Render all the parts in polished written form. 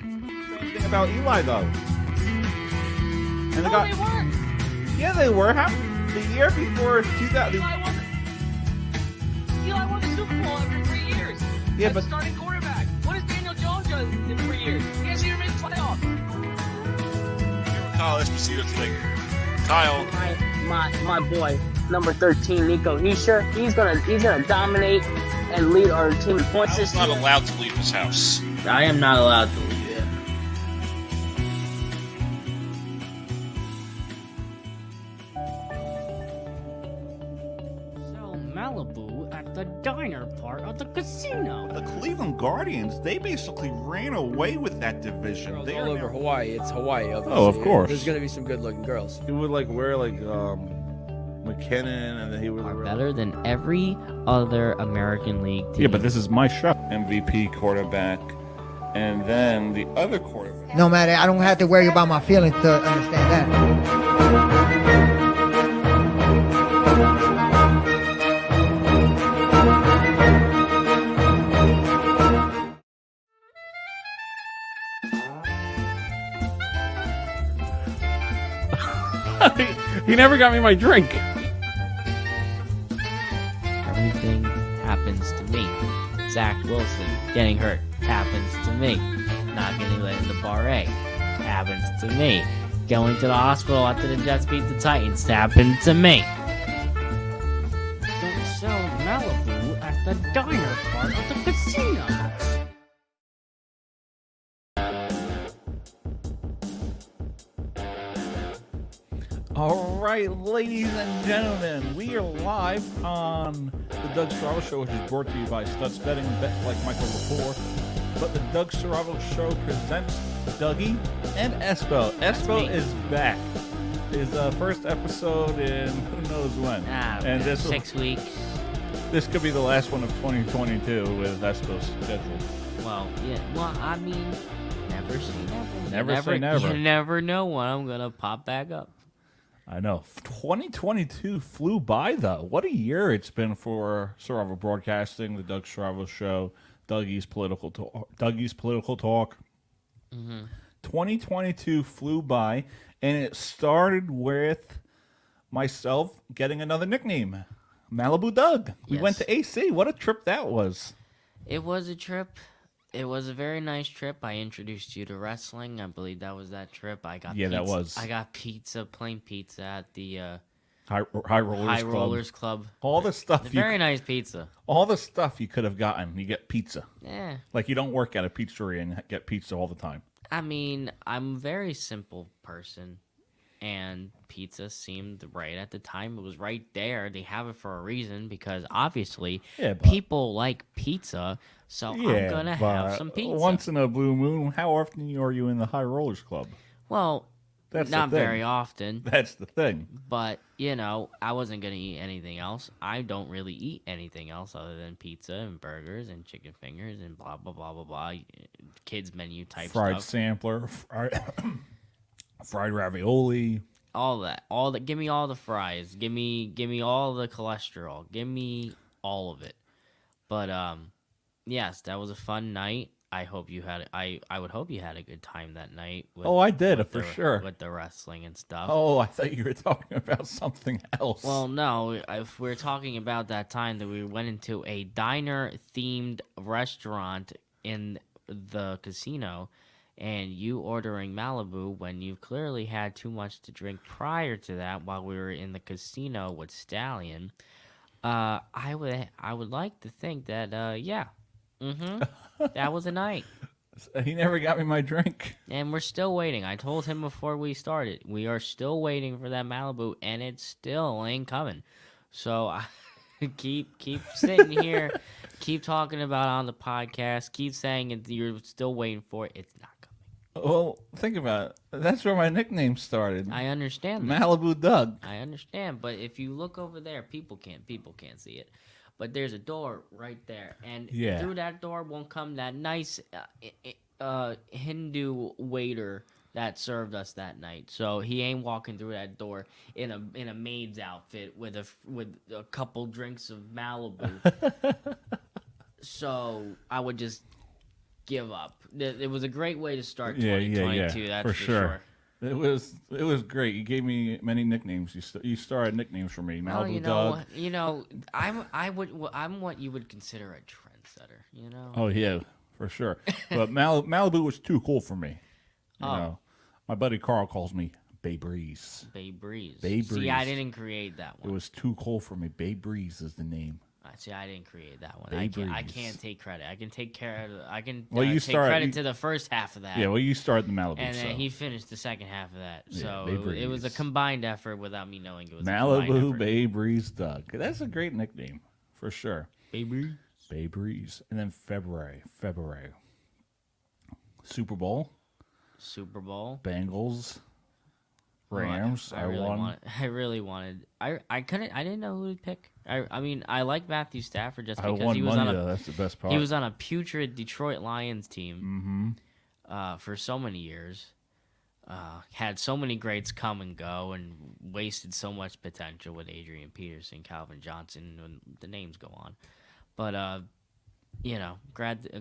Same thing about Eli, though. And No, they weren't. Yeah, they were. The year before 2000. Eli won the Super Bowl every 3 years. Yeah, As but a starting quarterback. What has Daniel Jones done in 3 years? He hasn't even made the playoffs. Here with Kyle Esposito today. Kyle. My boy, number 13, Nico Hischier. He's gonna dominate and lead our team in points this Kyle's year. not allowed to leave his house. I am not allowed to leave it. Sell Malibu at the diner part of the casino. the Cleveland Guardians, they basically ran away with that division. Girls They all are over now- Hawaii. It's Hawaii. Obviously. Oh, of course. There's gonna be some good-looking girls. He would wear McKinnon, and then he would Are better than every other American League team. Yeah, but this is my show. MVP quarterback, and then the other quarterback. No matter, I don't have to worry about my feelings to understand that. He never got me my drink. Everything happens to me. Zach Wilson getting hurt happens to me. Not getting let in the bar A happens to me. Going to the hospital after the Jets beat the Titans happened to me. Don't sell Malibu at the diner part of the casino. All right, ladies and gentlemen, we are live on the Doug Strabo Show, which is brought to you by Stutz Betting, bet like Michael Lepore. But the Doug Strabo Show presents Dougie and Espo. Espo is back. His first episode in who knows when. And this 6 weeks. This could be the last one of 2022 with Espo's schedule. Well, yeah. Well, I mean, never say never. Never say never. You never know when I'm gonna pop back up. I know. 2022 flew by, though. What a year it's been for Strabo Broadcasting, the Doug Strabo Show, Dougie's Political Talk. 2022 flew by, and it started with myself getting another nickname, Malibu Doug. We went to AC. What a trip that was. It was a trip. It was a very nice trip. I introduced you to wrestling. I believe that was that trip. I got Yeah, pizza. that was. I got plain pizza at the High Rollers Club. All the stuff. Very nice pizza. All the stuff you could have gotten. You get pizza. Yeah. Like you don't work at a pizzeria and get pizza all the time. I mean, I'm a very simple person, and pizza seemed right at the time. It was right there. They have it for a reason because obviously people like pizza, so I'm going to have some pizza. Once in a blue moon, how often are you in the High Rollers Club? Well, That's not the thing. very often. That's the thing. But, you know, I wasn't going to eat anything else. I don't really eat anything else other than pizza and burgers and chicken fingers and blah, blah, blah, blah, blah. Kids menu type Fried stuff. sampler, fried ravioli. All that. Give me all the fries. Give me all the cholesterol. Give me all of it. But, yes, that was a fun night. I hope you had. I would hope you had a good time that night. I did for sure with the wrestling and stuff. Oh, I thought you were talking about something else. Well, no. If we're talking about that time that we went into a diner-themed restaurant in the casino, and you ordering Malibu when you clearly had too much to drink prior to that while we were in the casino with Stallion, I would like to think that yeah. That was a night. He never got me my drink. And we're still waiting. I told him before we started. We are still waiting for that Malibu, and it still ain't coming. So I keep sitting here, keep talking about it on the podcast, keep saying you're still waiting for it. It's not coming. Well, think about it. That's where my nickname started. I understand that. Malibu Doug. I understand, but if you look over there, people can't see it. But there's a door right there, and through that door won't come that nice Hindu waiter that served us that night. So he ain't walking through that door in a maid's outfit with a couple drinks of Malibu. So I would just give up. It was a great way to start Yeah, 2022. That's for for sure. sure. It was great. You gave me many nicknames. You started nicknames for me. Well, Malibu Doug. I'm what you would consider a trendsetter. You know. Oh yeah, for sure. But Malibu was too cool for me. You know, my buddy Carl calls me Bay Breeze. Bay Breeze. Bay See, I Breeze. didn't create that It one. was too cool for me. Bay Breeze is the name. See, I didn't create that one. Bay I Breeze. can't take credit. I can take care of. I can Well, you take start- credit you- to the first half of that. Yeah, well, you started the Malibu. and then so. he finished the second half of that. Yeah, So Bay it was a Breeze. combined effort without me knowing it was a combined Malibu effort. Bay Breeze Doug. That's a great nickname for sure. Bay Breeze. Bay Breeze, and then February. Super Bowl, Super Bowl. Bengals, Oh, Rams. I won. I really wanted. I couldn't. I didn't know who to pick. I mean, I like Matthew Stafford just I because won he was money on a though. That's the best part. he was on a putrid Detroit Lions team for so many years. Had so many greats come and go, and wasted so much potential with Adrian Peterson, Calvin Johnson, and the names go on. But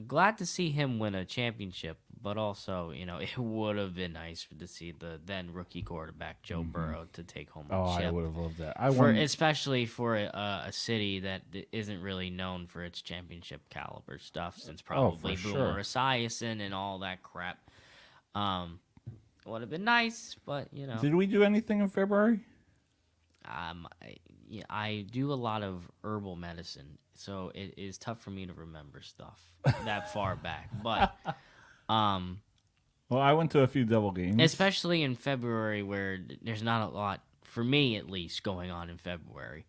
glad to see him win a championship. But also, it would have been nice to see the then rookie quarterback Joe Burrow to take home the Oh, I chip. would have loved that. Especially for a city that isn't really known for its championship caliber stuff, since probably for Boomer sure. Esiason and all that crap. Would have been nice, but Did we do anything in February? I do a lot of herbal medicine, so it is tough for me to remember stuff that far back. But Well, I went to a few double games. especially in February, where there's not a lot, for me at least, going on in February,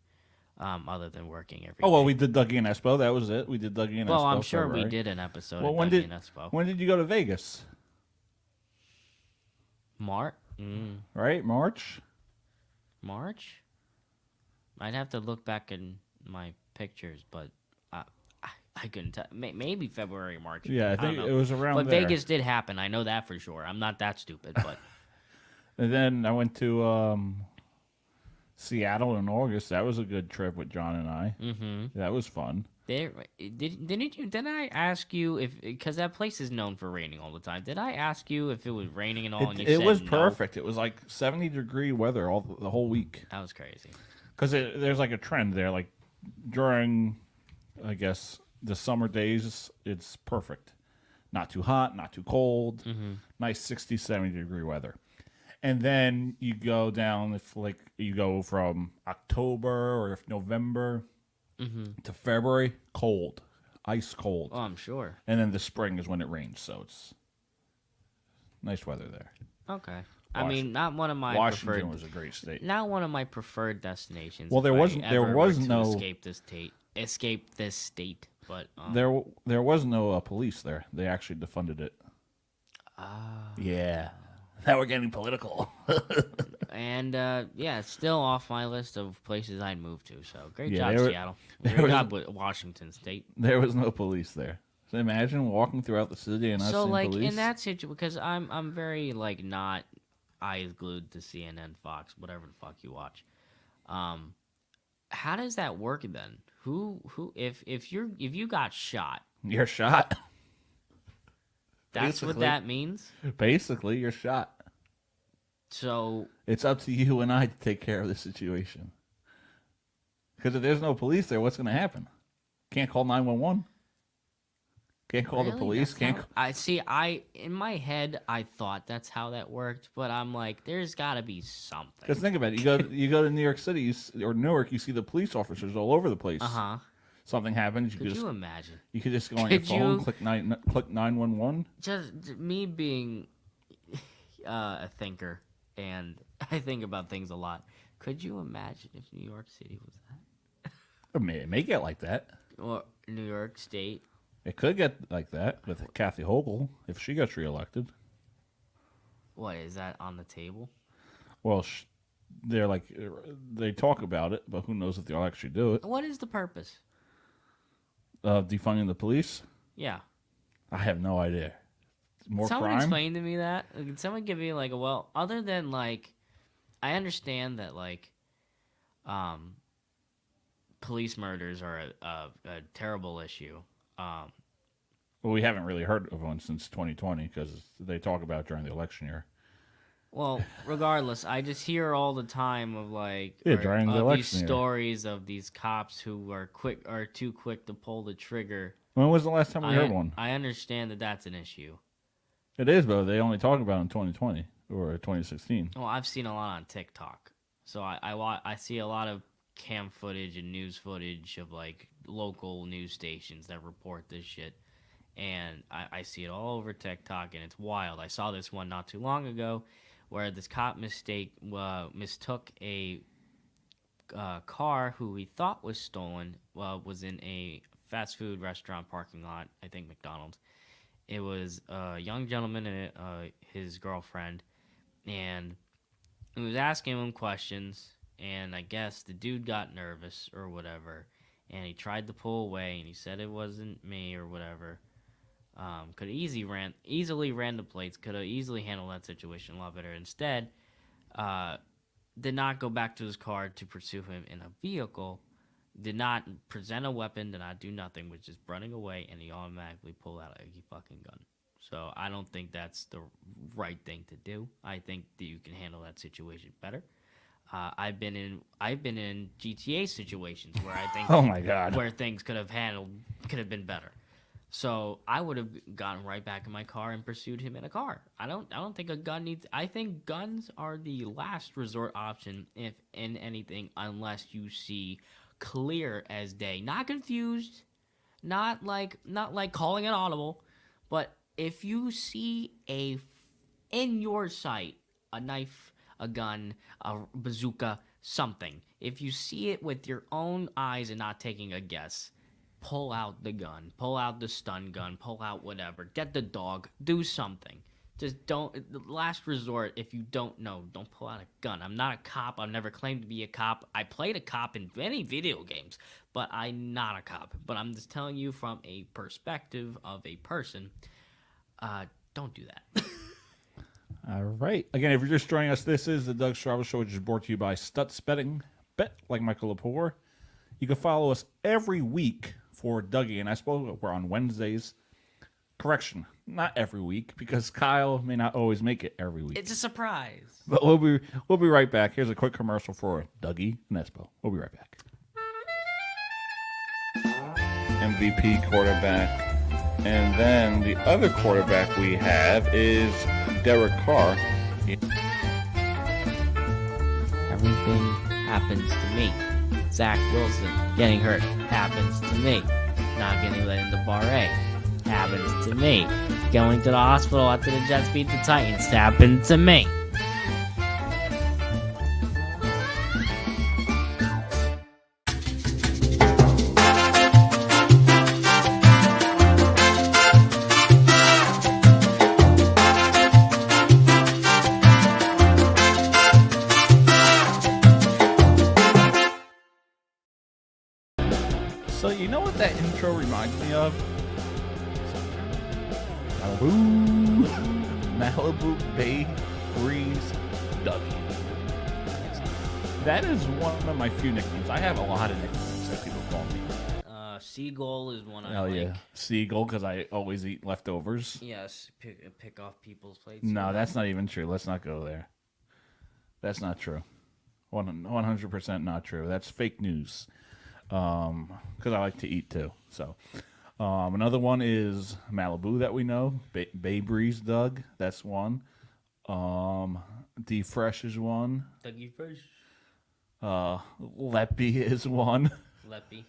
other than working every day. Oh well, we did Dougie and Espo. That was it. We did Dougie and Espo. Well, I'm sure February. we did an episode Well, of when Dougie did and Espo. when did you go to Vegas? March? Right, March. March? I'd have to look back in my pictures, but I couldn't tell. Maybe February, March. Yeah, I don't think know. it was around But there. Vegas did happen. I know that for sure. I'm not that stupid, but And then I went to Seattle in August. That was a good trip with John and I. mm-hmm. That was fun. Didn't I ask you if, because that place is known for raining all the time? Did I ask you if it was raining and all? And you It said was no? perfect. It was like 70-degree weather the whole week. That was crazy. Because there's like a trend there. Like during, I guess, the summer days, it's perfect. Not too hot, not too cold. Nice 60, 70-degree weather. And then you go down, if like you go from October or if November to February, cold, ice cold. Oh, I'm sure. And then the spring is when it rains, so it's nice weather there. Okay. I mean, not one of my Washington preferred. was a great state. Not one of my preferred destinations. Well, if there I wasn't- there ever was were to no- escape this state. But There was no police there. They actually defunded it. Ah. Yeah. Now we're getting political. and yeah, it's still off my list of places I'd move to. So great Yeah, job, there were- Seattle. there Great was- job with Washington State. There was no police there. So imagine walking throughout the city and not So seeing like police. in that situation, because I'm very like not eyes glued to CNN, Fox, whatever the fuck you watch. How does that work then? Who if you got shot, You're shot. that's what Basically. that means. Basically, you're shot. So It's up to you and I to take care of the situation. Because if there's no police there, what's going to happen? Can't call 911. Can't call the really? police. That's Can't. how- I see. I in my head I thought that's how that worked, but I'm like, there's got to be something. Because think about it. You go to New York City or Newark, you see the police officers all over the place. Something happens, you Could could you just imagine? you could just go on your could phone, you- click 911. Just me being a thinker, and I think about things a lot. Could you imagine if New York City was that, I mean, it may get like that. or New York State? It could get like that with Kathy Hochul if she gets reelected. What is that on the table? Well, they're like they talk about it, but who knows if they'll actually do it? What is the purpose? Defunding the police? Yeah. I have no idea. More Someone crime? explain to me that. Can someone give me like other than like, I understand that like, police murders are a terrible issue. Well, we haven't really heard of one since 2020 because they talk about it during the election year. Well, regardless, I just hear all the time of during the these election year. stories of these cops who are too quick to pull the trigger. When was the last time we heard one? I understand that that's an issue. It is, but they only talk about it in 2020 or 2016. Well, I've seen a lot on TikTok, so I see a lot of cam footage and news footage of like local news stations that report this shit, and I see it all over TikTok, and it's wild. I saw this one not too long ago, where this cop mistook a car who he thought was stolen, was in a fast food restaurant parking lot, I think McDonald's. It was a young gentleman and his girlfriend, and he was asking him questions, and I guess the dude got nervous or whatever, and he tried to pull away, and he said it wasn't me or whatever. Could easily ran the plates, could have easily handled that situation a lot better. Instead, did not go back to his car to pursue him in a vehicle, did not present a weapon, did not do nothing, was just running away, and he automatically pulled out a fucking gun. So I don't think that's the right thing to do. I think that you can handle that situation better. I've been in GTA situations where I think Oh my God. where things could have been better. So I would have gotten right back in my car and pursued him in a car. I don't think a gun needs. I think guns are the last resort option, if in anything, unless you see clear as day, not confused, not like calling an audible, but if you see in your sight a knife, a gun, a bazooka, something, if you see it with your own eyes and not taking a guess, pull out the gun, pull out the stun gun, pull out whatever, get the dog, do something. Just don't, last resort, if you don't know, don't pull out a gun. I'm not a cop. I've never claimed to be a cop. I played a cop in many video games, but I'm not a cop. But I'm just telling you from a perspective of a person, don't do that. All right. Again, if you're just joining us, this is the Doug Strava Show, which is brought to you by Stutz Betting. Bet like Michael Lepore. You can follow us every week for Dougie and Espo. We're on Wednesdays. Correction, not every week, because Kyle may not always make it every week. It's a surprise. But we'll be right back. Here's a quick commercial for Dougie and Espo. We'll be right back. MVP quarterback. And then the other quarterback we have is Derek Carr. Everything happens to me. Zach Wilson getting hurt happens to me. Not getting let into Bar A happens to me. Going to the hospital after the Jets beat the Titans happened to me. So you know what that intro reminds me of? Malibu Bay Breeze Dougie. That is one of my few nicknames. I have a lot of nicknames that people call me. Seagull is one I Hell like. yeah. Seagull, because I always eat leftovers. Yes, pick off people's plates. No, that's not even true. Let's not go there. That's not true. 100% not true. That's fake news. Because I like to eat too. So, another one is Malibu that we know. Bay Breeze Doug. That's one. D Fresh is one. Dougie Fresh. Leppy is one. Leppy.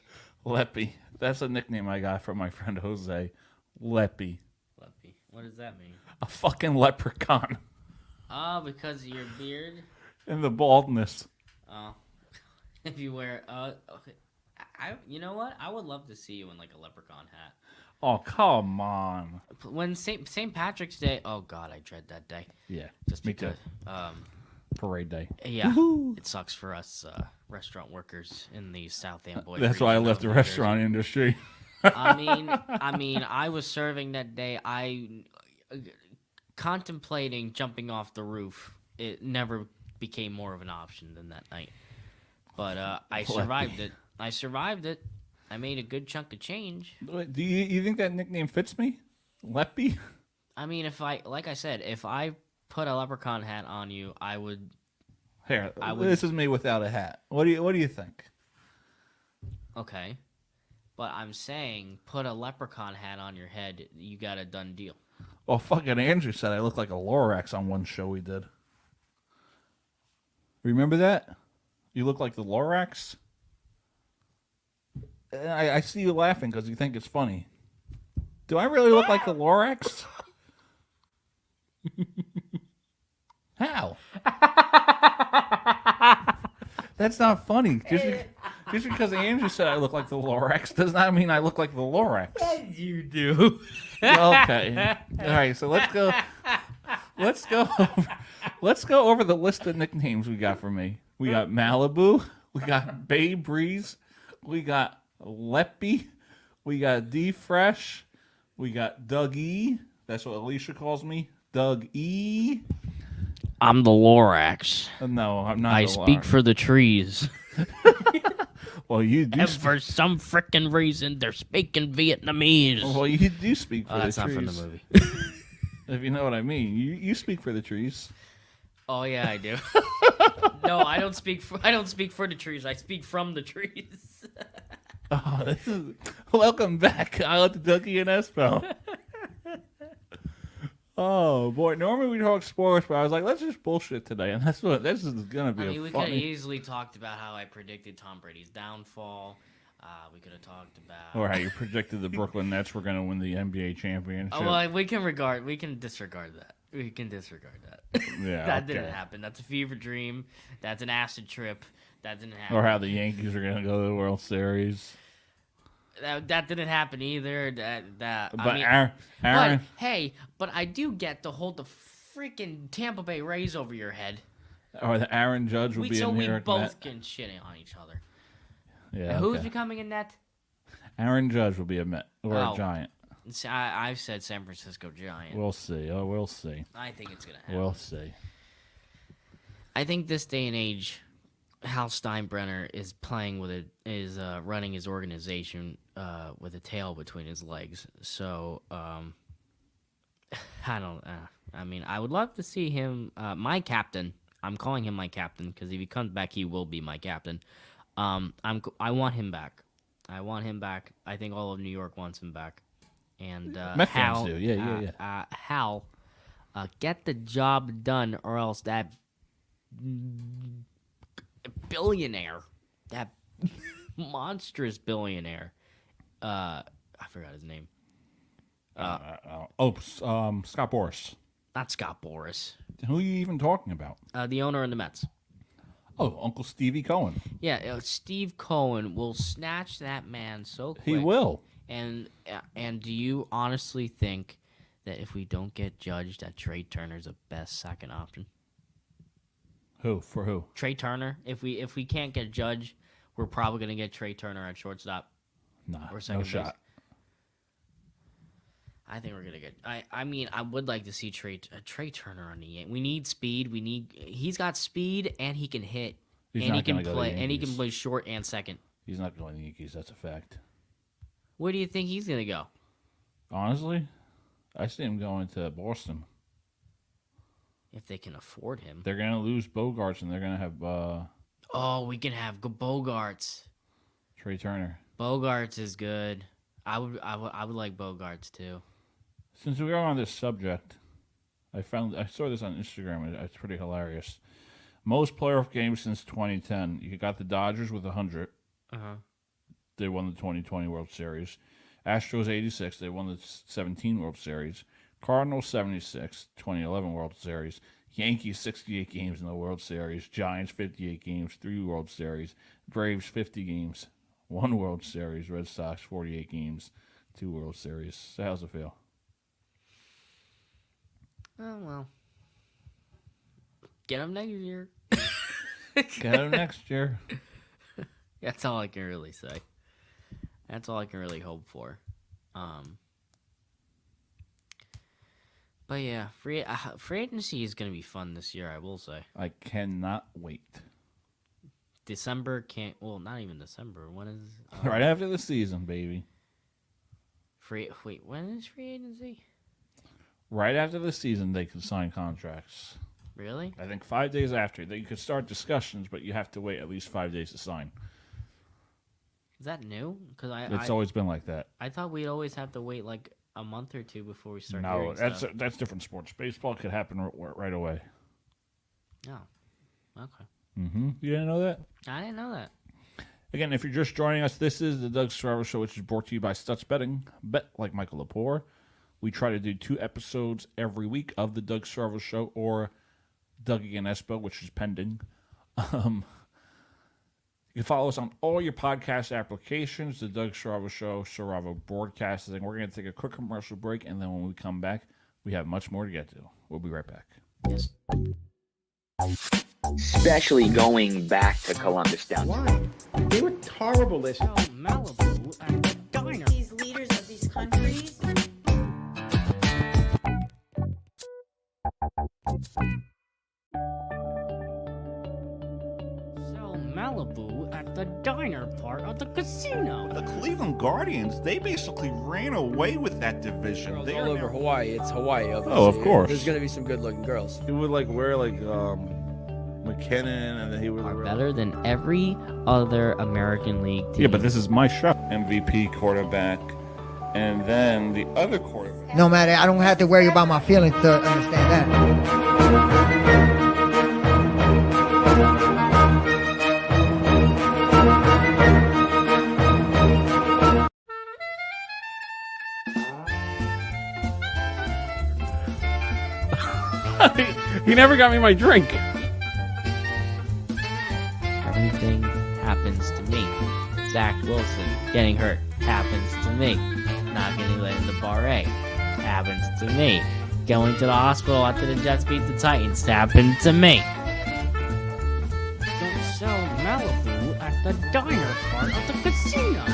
Leppy. That's a nickname I got from my friend Jose. Leppy. Leppy. What does that mean? A fucking leprechaun. Oh, because of your beard? And the baldness. Oh. If you wear... okay. You know what? I would love to see you in like a leprechaun hat. Oh, come on. When St. Patrick's Day... Oh, God, I dread that day. Yeah, Just me because, too. Parade day. Yeah, it sucks for us restaurant workers in the South Amboy. That's why I region left of the New restaurant Jersey. industry. I mean, I was serving that day. I contemplating jumping off the roof. It never became more of an option than that night. But I survived it. I made a good chunk of change. Do you think that nickname fits me? Leppy? I mean, if I put a leprechaun hat on you, I would. Here, I would- this is me without a hat. What do you think? Okay. But I'm saying, put a leprechaun hat on your head, you got a done deal. Well, fucking Andrew said I look like a Lorax on one show we did. Remember that? You look like the Lorax? I see you laughing because you think it's funny. Do I really look like the Lorax? How? That's not funny. Just because Andrew said I look like the Lorax does not mean I look like the Lorax. You do. Okay. All right. So let's go. Let's go over the list of nicknames we got for me. We got Malibu. We got Bay Breeze. We got Leppy. We got D Fresh. We got Dougie. That's what Alicia calls me. Doug E. I'm the Lorax. No, I'm not. I the speak Lorax. for the trees. Well, you do. And for some frickin' reason, they're speaking Vietnamese. Well, you do speak for Oh, the that's not trees. from the movie. If you know what I mean, you speak for the trees. Oh yeah, I do. No, I don't speak for the trees. I speak from the trees. Oh, welcome back. I let the Dougie and Espo. Oh boy! Normally we talk sports, but I was like, let's just bullshit today, and this is gonna be I mean, a we could have funny. easily talked about how I predicted Tom Brady's downfall. We could have talked about. Or how you predicted the Brooklyn Nets were gonna win the NBA championship. Oh well, we can disregard that. We can disregard that. Yeah, That okay. didn't happen. That's a fever dream. That's an acid trip. That didn't happen. Or how the Yankees are gonna go to the World Series. That didn't happen either. That But I mean, Aaron, but hey, but I do get to hold the freaking Tampa Bay Rays over your head. or the Aaron Judge will be So in we here. both can shit on each other. Yeah. And who's okay. becoming a net? Aaron Judge will be a Met or a Oh. Giant. I've said San Francisco Giant. We'll see. Oh, we'll see. I think it's gonna happen. We'll see. I think this day and age, Hal Steinbrenner is playing with it, is running his organization with a tail between his legs. So I don't. I mean, I would love to see him, my captain. I'm calling him my captain because if he comes back, he will be my captain. I want him back. I want him back. I think all of New York wants him back. And Met fans Hal, do. Yeah. Hal, get the job done, or else that billionaire, that monstrous billionaire, I forgot his name. Scott Boras. Not Scott Boras. Who are you even talking about? The owner of the Mets. Oh, Uncle Stevie Cohen. Yeah, Steve Cohen will snatch that man so quick. He will. And do you honestly think that if we don't get Judge, that Trey Turner's the best second option? Who? For who? Trey Turner. If we can't get Judge, we're probably gonna get Trey Turner at shortstop Nah, or second no base. shot. I think we're gonna get. I mean, I would like to see Trey Turner on the Yankees. We need speed. He's got speed and he can hit, He's and he not can gonna go to play, the and he can Yankees. play short and second. He's not going to the Yankees. That's a fact. Where do you think he's gonna go? Honestly, I see him going to Boston. If they can afford him. They're going to lose Bogarts, and they're going to have Oh, we can have Bogarts. Trey Turner. Bogarts is good. I would like Bogarts too. Since we are on this subject, I saw this on Instagram. It's pretty hilarious. Most playoff games since 2010. You got the Dodgers with 100. They won the 2020 World Series. Astros 86. They won the 17 World Series. Cardinals 76. 2011 World Series. Yankees 68 games in the World Series. Giants 58 games, 3 World Series. Braves 50 games, 1 World Series. Red Sox 48 games, 2 World Series. So how's it feel? Oh well. Get him next year. Get them next year. That's all I can really say. That's all I can really hope for. But yeah, free agency is gonna be fun this year. I will say. I cannot wait. December can't. Well, not even December. When is Right after the season, baby. Wait, when is free agency? Right after the season, they can sign contracts. Really? I think 5 days after. You could start discussions, but you have to wait at least 5 days to sign. Is that new? Because It's always been like that. I thought we'd always have to wait like a month or two before we start. No, hearing that's stuff. that's different sports. Baseball could happen right away. Oh, okay. Mm-hmm. You didn't know that? I didn't know that. Again, if you're just joining us, this is the Doug Serravo Show, which is brought to you by Stutz Betting. Bet like Michael Lepore. We try to do 2 episodes every week of the Doug Serravo Show or Dougie and Espo, which is pending. You can follow us on all your podcast applications, the Doug Serravo Show, Serravo Broadcasting. We're going to take a quick commercial break, and then when we come back, we have much more to get to. We'll be right back. Yes. Especially going back to Columbus down. Why? They were horrible this So Malibu and the diner. These leaders of these countries. So Malibu at the diner part of the casino. The Cleveland Guardians, they basically ran away with that division. Girls They all are over now- Hawaii. It's Hawaii. Oh, of obviously. course. There's gonna be some good-looking girls. He would like wear like McKinnon, and then he would Are wear better than every other American League team. Yeah, but this is my shot. MVP quarterback, and then the other quarterback. No matter, I don't have to worry about my feelings to understand that. He never got me my drink. Everything happens to me. Zach Wilson getting hurt happens to me. Not getting let in the bar A happens to me. Going to the hospital after the Jets beat the Titans happened to me. Don't sell Malibu at the diner part of the casino.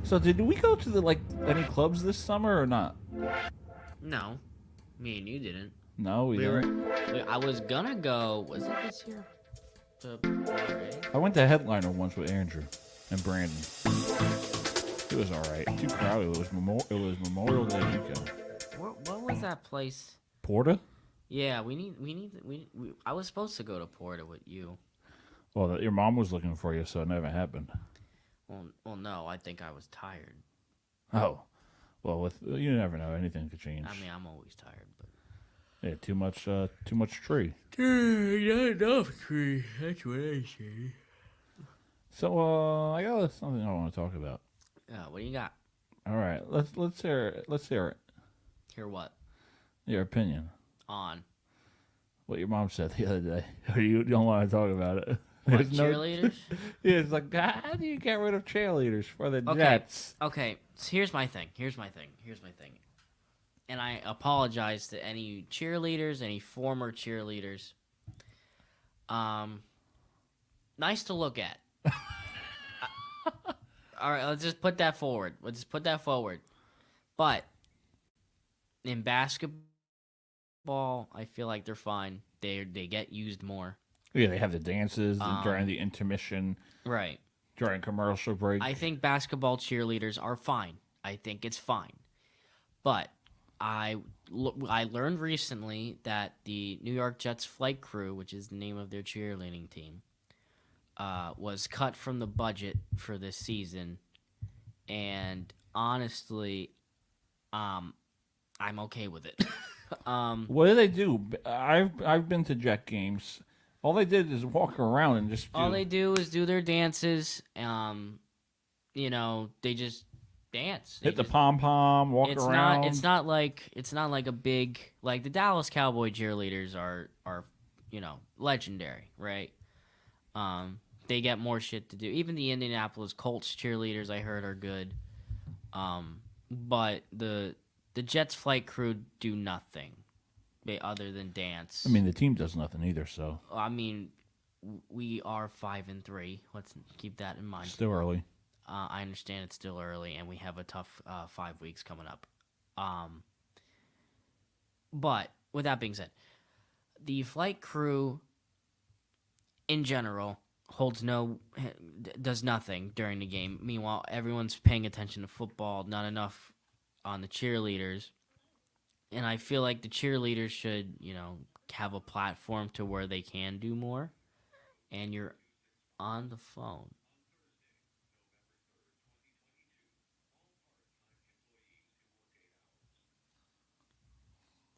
So did we go to any clubs this summer or not? No, me and you didn't. No, we didn't. I was gonna go. Was it this year? To bar A? I went to Headliner once with Andrew and Brandon. It was all right. Too crowded. It was Memorial Day weekend. What was that place? Porta? Yeah, we I was supposed to go to Porta with you. Well, your mom was looking for you, so it never happened. Well, no, I think I was tired. Oh, well, you never know. Anything could change. I mean, I'm always tired, but Yeah, too much tree. not enough tree. That's what I say. So, I got something I want to talk about. What do you got? All right, let's hear it. Hear what? Your opinion. On What your mom said the other day. You don't want to talk about it. what, There's no- cheerleaders? Yeah, it's like, how do you get rid of cheerleaders for the Okay. Jets? Okay, so here's my thing. And I apologize to any cheerleaders, any former cheerleaders. Nice to look at. All right, let's just put that forward. But in basketball, I feel like they're fine. They get used more. Yeah, they have the dances during the intermission, Right. during commercial break. I think basketball cheerleaders are fine. I think it's fine. But I learned recently that the New York Jets flight crew, which is the name of their cheerleading team, was cut from the budget for this season. And honestly, I'm okay with it. What do they do? I've been to Jet games. All they did is walk around and just. All they do is do their dances. They just dance. They hit the just- pom pom, walk around. It's not like a big, like the Dallas Cowboy cheerleaders are legendary, right? They get more shit to do. Even the Indianapolis Colts cheerleaders I heard are good. But the Jets flight crew do nothing other than dance. I mean, the team does nothing either, so I mean, we are 5-3. Let's keep that in mind. still early. I understand it's still early, and we have a tough 5 weeks coming up. But with that being said, the flight crew, in general, does nothing during the game. Meanwhile, everyone's paying attention to football, not enough on the cheerleaders. And I feel like the cheerleaders should, have a platform to where they can do more. And you're on the phone.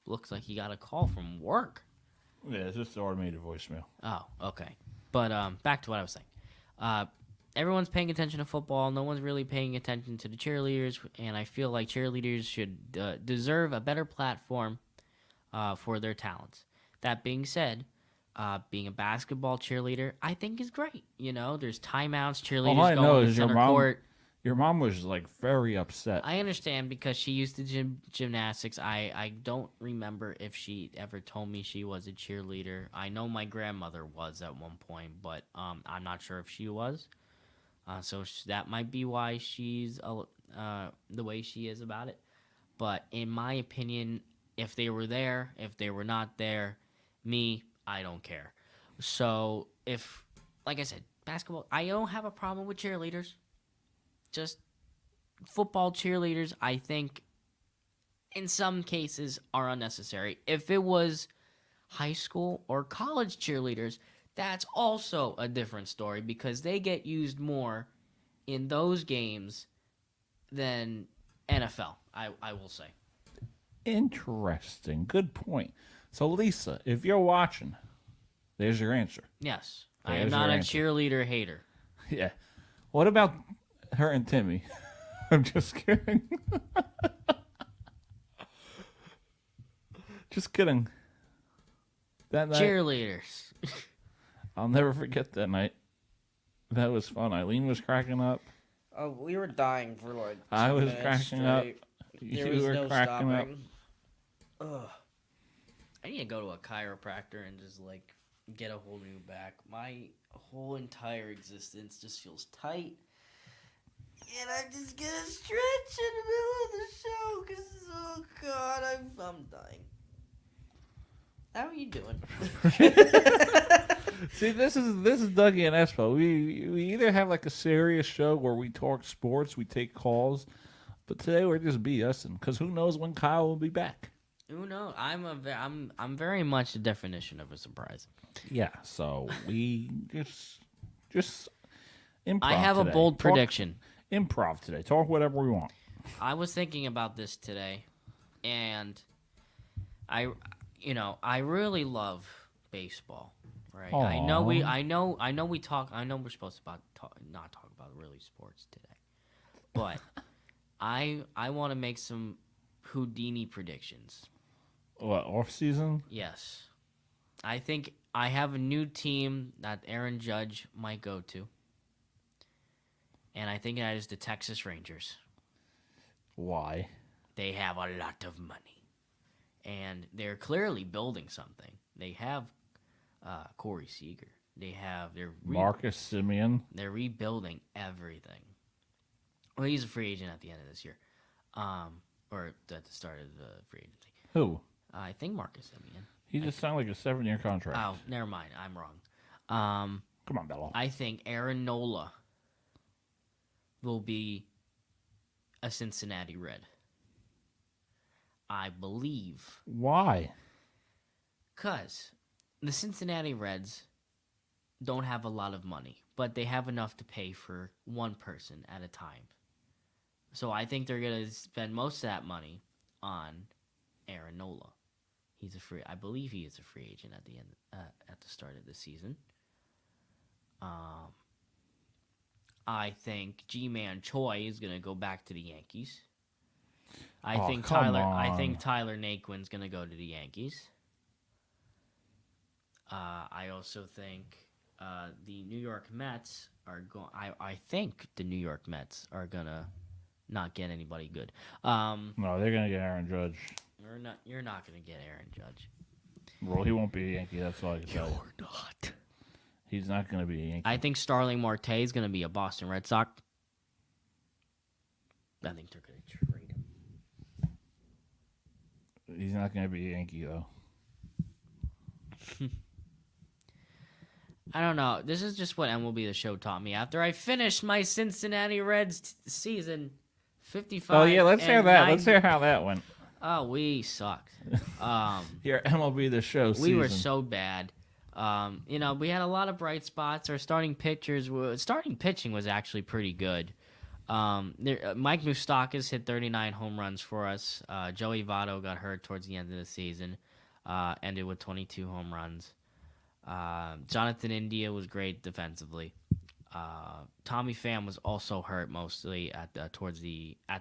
Looks like you got a call from work. Yeah, it's just the automated voicemail. Oh, okay. But back to what I was saying. Everyone's paying attention to football. No one's really paying attention to the cheerleaders, and I feel like cheerleaders should deserve a better platform for their talents. That being said, being a basketball cheerleader, I think is great. There's timeouts, cheerleaders All I know going to is your center mom. court. Your mom was like very upset. I understand because she used to gymnastics. I don't remember if she ever told me she was a cheerleader. I know my grandmother was at one point, but I'm not sure if she was. So that might be why she's the way she is about it. But in my opinion, if they were there, if they were not there, I don't care. So like I said, basketball, I don't have a problem with cheerleaders. Just football cheerleaders, I think, in some cases are unnecessary. If it was high school or college cheerleaders, that's also a different story because they get used more in those games than NFL, I will say. Interesting. Good point. So, Lisa, if you're watching, there's your answer. Yes. I There's am not your a answer. cheerleader hater. Yeah. What about her and Timmy? I'm just kidding. Just kidding. That night, Cheerleaders. I'll never forget that night. That was fun. Eileen was cracking up. Oh, we were dying for like. I 10 was minutes cracking up. straight. You There was were no cracking up. stopping. Ugh. I need to go to a chiropractor and just get a whole new back. My whole entire existence just feels tight. And I'm just gonna stretch in the middle of the show because, oh God, I'm dying. How are you doing? See, this is Dougie and Espo. We either have like a serious show where we talk sports, we take calls, but today we're just BSing because who knows when Kyle will be back. Who knows? I'm very much the definition of a surprise. Yeah, so we just improv. I have today. a bold Talk prediction. Improv today. Talk whatever we want. I was thinking about this today, and I really love baseball. Right? I know we're supposed to not talk about really sports today, but I want to make some Houdini predictions. What, off season? Yes, I think I have a new team that Aaron Judge might go to, and I think that is the Texas Rangers. Why? They have a lot of money, and they're clearly building something. They have Corey Seager. Marcus Simeon. They're rebuilding everything. Well, he's a free agent at the end of this year, or at the start of the free agency. Who? I think Marcus Simeon. He just signed like a 7-year contract. Oh, never mind. I'm wrong. Come on, Bello. I think Aaron Nola will be a Cincinnati Red. I believe. Why? Because the Cincinnati Reds don't have a lot of money, but they have enough to pay for one person at a time. So I think they're going to spend most of that money on Aaron Nola. I believe he is a free agent at the end, at the start of the season. I think G-Man Choi is going to go back to the Yankees. I think Tyler Naquin's going to go to the Yankees. I also think the New York Mets are going. I think the New York Mets are gonna not get anybody good. No, they're gonna get Aaron Judge. You're not gonna get Aaron Judge. Well, he won't be a Yankee. That's all I can tell you. You're not. He's not gonna be a Yankee. I think Starling Marte is gonna be a Boston Red Sox. I think they're gonna trade him. He's not gonna be a Yankee though. I don't know. This is just what MLB the Show taught me. After I finished my Cincinnati Reds season, 55. Oh yeah, let's hear that. 90 Let's hear how that went. Oh, we sucked. Here, MLB the Show season. We were so bad. We had a lot of bright spots. Our starting pitching was actually pretty good. Mike Moustakas hit 39 home runs for us. Joey Votto got hurt towards the end of the season. Ended with 22 home runs. Jonathan India was great defensively. Tommy Pham was also hurt mostly at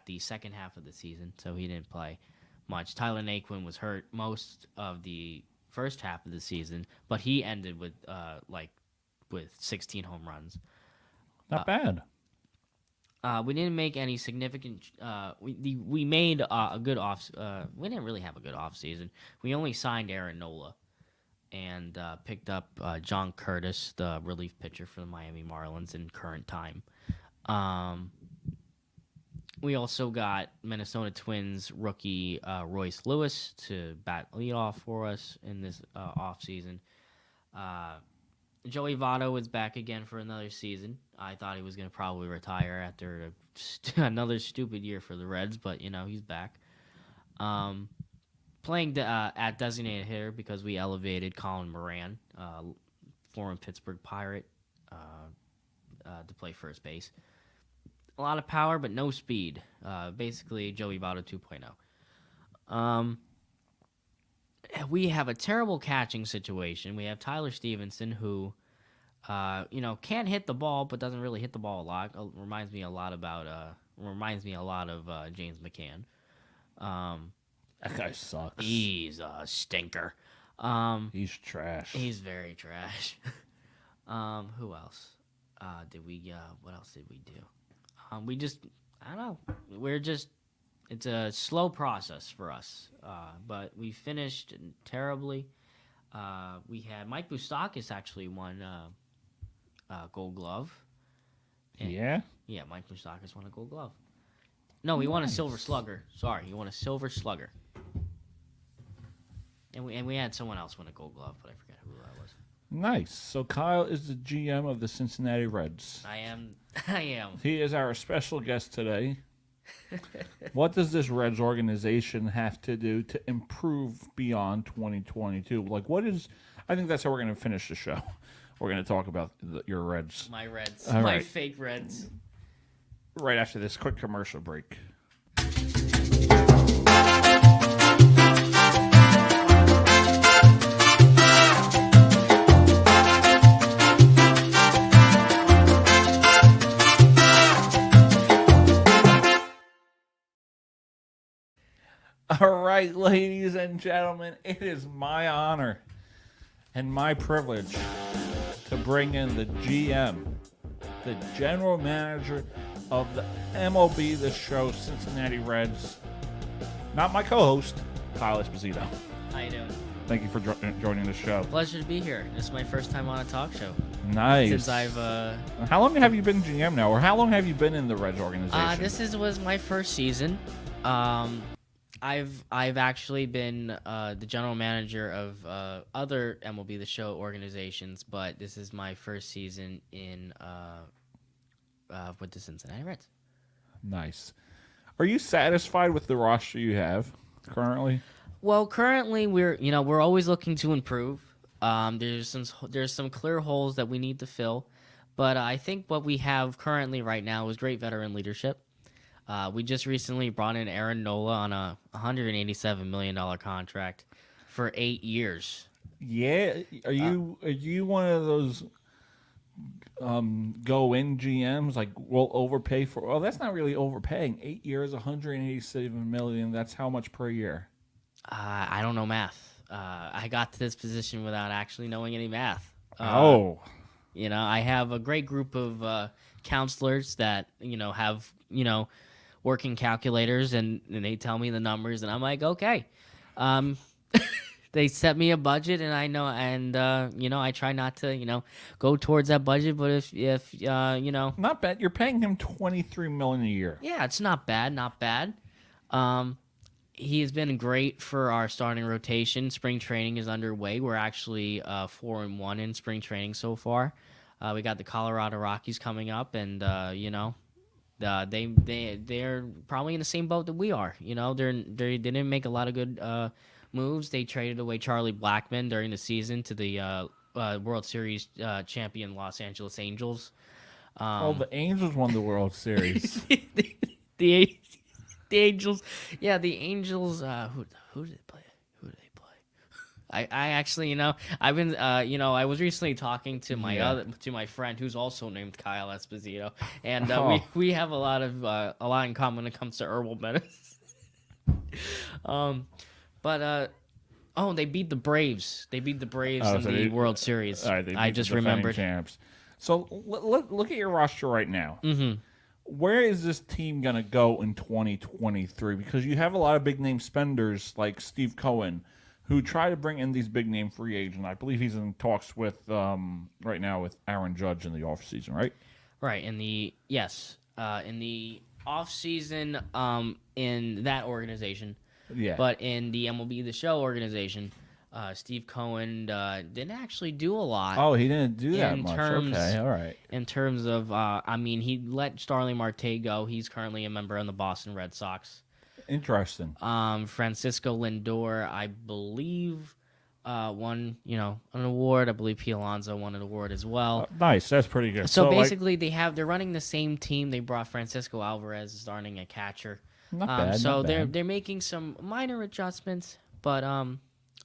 the second half of the season, so he didn't play much. Tyler Naquin was hurt most of the first half of the season, but he ended with 16 home runs. Not bad. We didn't make any significant. We made a good off. We didn't really have a good off season. We only signed Aaron Nola, and picked up John Curtis, the relief pitcher for the Miami Marlins in current time. We also got Minnesota Twins rookie Royce Lewis to bat leadoff for us in this offseason. Joey Votto is back again for another season. I thought he was going to probably retire after another stupid year for the Reds, but, he's back. Playing at designated hitter because we elevated Colin Moran, former Pittsburgh Pirate, to play first base. A lot of power, but no speed. Basically, Joey Votto 2.0. We have a terrible catching situation. We have Tyler Stevenson, who, can hit the ball, but doesn't really hit the ball a lot. Reminds me a lot of James McCann. That guy sucks. He's a stinker. He's trash. He's very trash. Who else? What else did we do? I don't know. It's a slow process for us. But we finished terribly. We had Mike Moustakas actually won Gold Glove. Yeah? Yeah, Mike Moustakas won a Gold Glove. No, he won a Silver Slugger. Sorry, he won a Silver Slugger. And we had someone else win a Gold Glove, but I forget who that was. Nice. So Kyle is the GM of the Cincinnati Reds. I am. He is our special guest today. What does this Reds organization have to do to improve beyond 2022? I think that's how we're going to finish the show. We're going to talk about your Reds. My Reds. All right. Fake Reds. Right after this quick commercial break. All right, ladies and gentlemen, it is my honor and my privilege to bring in the GM, the general manager of the MLB the Show Cincinnati Reds. Not my co-host, Kyle Esposito. How you doing? Thank you for joining the show. Pleasure to be here. This is my first time on a talk show. Nice. Since I've How long have you been GM now, or how long have you been in the Reds organization? This was my first season. I've actually been the general manager of other MLB the Show organizations, but this is my first season in with the Cincinnati Reds. Nice. Are you satisfied with the roster you have currently? Well, currently we're always looking to improve. There's some clear holes that we need to fill, but I think what we have currently right now is great veteran leadership. We just recently brought in Aaron Nola on a $187 million contract for 8 years. Yeah, are you one of those go-in GMs like we'll overpay for? Well, that's not really overpaying. 8 years, $187 million. That's how much per year? I don't know math. I got to this position without actually knowing any math. I have a great group of counselors that have working calculators, and they tell me the numbers, and I'm like, okay. They set me a budget, and I know, and I try not to go towards that budget, but if not bad. You're paying him $23 million a year. Yeah, it's not bad. he has been great for our starting rotation. Spring training is underway. We're actually 4-1 in spring training so far. We got the Colorado Rockies coming up, and they're probably in the same boat that we are. They didn't make a lot of good moves. They traded away Charlie Blackmon during the season to the World Series champion Los Angeles Angels. The Angels won the World Series. the Angels, yeah, the Angels. Who did they play? I actually, I've been, I was recently talking to my friend who's also named Kyle Esposito, and we have a lot in common when it comes to herbal medicine. They beat the Braves. They beat the Braves in the World Series. All right, I just remembered. Champs. So look at your roster right now. Mm-hmm. Where is this team going to go in 2023? Because you have a lot of big-name spenders like Steve Cohen, who try to bring in these big-name free agents. I believe he's in talks with right now with Aaron Judge in the offseason, right? Right. In the offseason in that organization. Yeah. But in the MLB the Show organization, Steve Cohen didn't actually do a lot. Oh, he didn't do that much. Okay, all right. In terms of, he let Starling Marte go. He's currently a member of the Boston Red Sox. Interesting. Francisco Lindor, I believe, won an award. I believe Pete Alonso won an award as well. Nice, that's pretty good. So basically, they're running the same team. They brought Francisco Alvarez starting at catcher. Not bad. So not bad. they're making some minor adjustments, but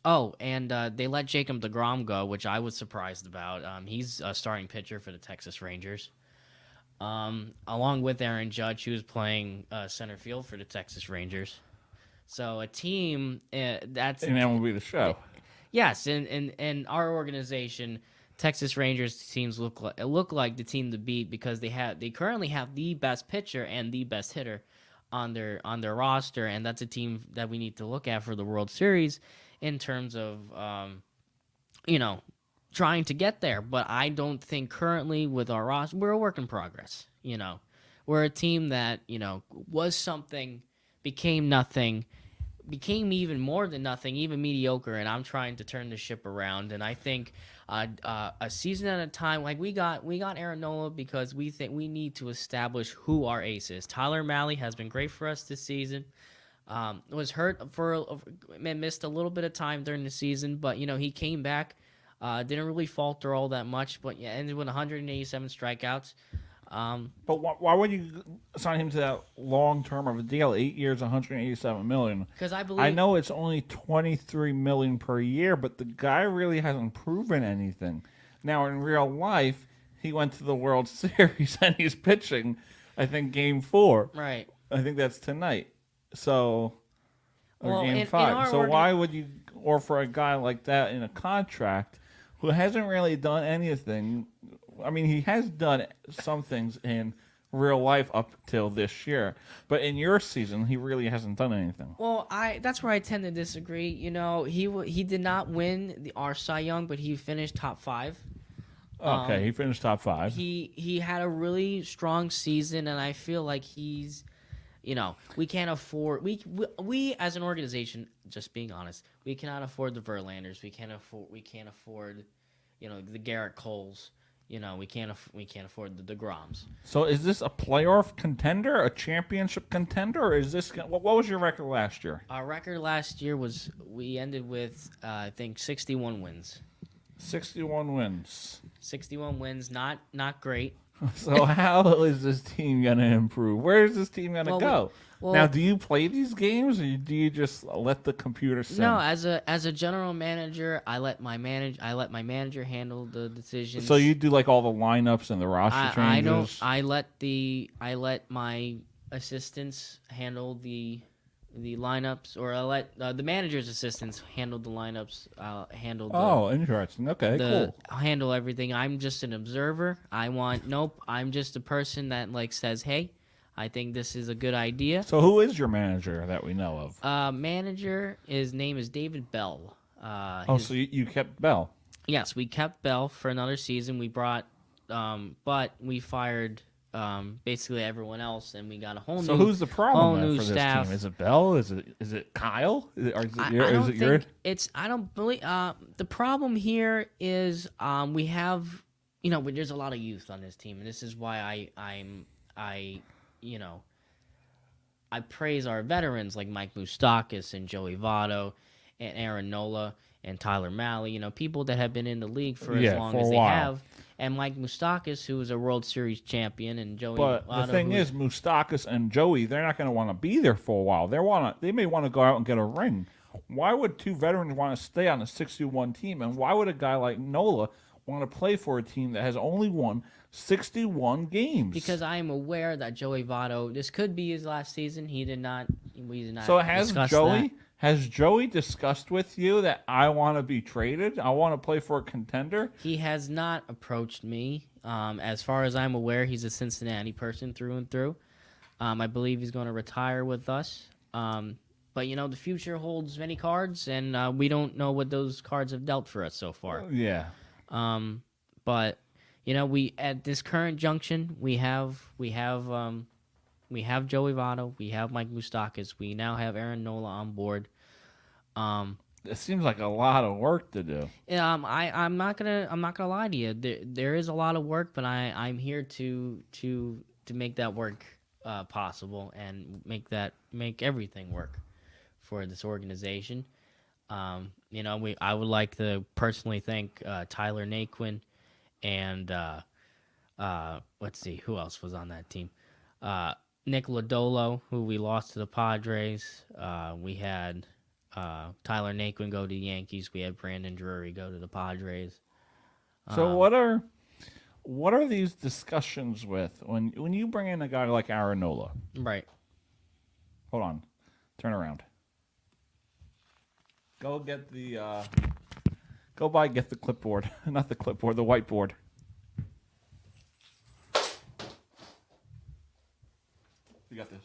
they let Jacob deGrom go, which I was surprised about. He's a starting pitcher for the Texas Rangers. Along with Aaron Judge, who's playing center field for the Texas Rangers. So a team that's... And that will be the show. Yes, in our organization, Texas Rangers teams look like the team to beat because they currently have the best pitcher and the best hitter on their roster, and that's a team that we need to look at for the World Series in terms of trying to get there. But I don't think currently with our roster, we're a work in progress. We're a team that was something, became nothing, became even more than nothing, even mediocre, and I'm trying to turn the ship around. And I think a season at a time, like we got Aaron Nola because we think we need to establish who our ace is. Tyler Mahle has been great for us this season. Was hurt missed a little bit of time during the season, but he came back. Didn't really falter all that much, but ended with 187 strikeouts. But why would you sign him to that long term of a deal? 8 years, $187 million. Because I know it's only $23 million per year, but the guy really hasn't proven anything. Now in real life, he went to the World Series and he's pitching. I think Game 4. Right. I think that's tonight. So, or Game 5. So why would you offer a guy like that in a contract who hasn't really done anything? I mean, he has done some things in real life up till this year, but in your season, he really hasn't done anything. Well, that's where I tend to disagree. He did not win our Cy Young, but he finished top 5. Okay, he finished top 5. He had a really strong season, and I feel like he's, we can't afford we as an organization. Just being honest, we cannot afford the Verlanders. We can't afford, the Garrett Coles. We can't afford the DeGroms. So is this a playoff contender, a championship contender, or is this... What was your record last year? Our record last year we ended with, I think, 61 wins. 61 wins. 61 wins, not great. So how is this team going to improve? Where is this team going to go? Now, do you play these games, or do you just let the computer sing? No, as a general manager, I let my manager handle the decisions. So you do like all the lineups and the roster changes. I let my assistants handle the lineups, or I let the manager's assistants handle the lineups. I'll handle. Interesting. Okay, cool. I'll handle everything. I'm just an observer. I'm just a person that says, hey, I think this is a good idea. So who is your manager that we know of? His name is David Bell. So you kept Bell? Yes, we kept Bell for another season. We brought, but we fired basically everyone else, and we got a whole So new. who's the whole problem then new for this staff. team? Is it Bell? Is it Kyle? Or is it I your, don't is it your? think it's. I don't believe. The problem here is we have, there's a lot of youth on this team, and this is why I praise our veterans like Mike Moustakis and Joey Votto and Aaron Nola and Tyler Malley. People that have been in the league for as long for as a they while. have. And Mike Moustakis, who is a World Series champion, and Joey But Votto, the thing who's- is, Moustakis and Joey, they're not going to want to be there for a while. They may want to go out and get a ring. Why would two veterans want to stay on a 61 team? And why would a guy like Nola want to play for a team that has only won 61 games? Because I am aware that Joey Votto, this could be his last season. We did not So has discuss Joey that. has Joey discussed with you that I want to be traded? I want to play for a contender? He has not approached me. As far as I'm aware, he's a Cincinnati person through and through. I believe he's going to retire with us. But, the future holds many cards, and we don't know what those cards have dealt for us so far. Yeah. But, we at this current junction, we have Joey Votto, we have Mike Moustakis, we now have Aaron Nola on board. It seems like a lot of work to do. I'm not gonna lie to you. There is a lot of work, but I'm here to make that work possible and make everything work for this organization. I would like to personally thank Tyler Naquin and let's see who else was on that team. Nick Lodolo, who we lost to the Padres. We had Tyler Naquin go to the Yankees. We had Brandon Drury go to the Padres. So what are these discussions with when you bring in a guy like Aaron Nola? Right. Hold on. Turn around. Go get the get the clipboard. Not the clipboard, the whiteboard. We got this.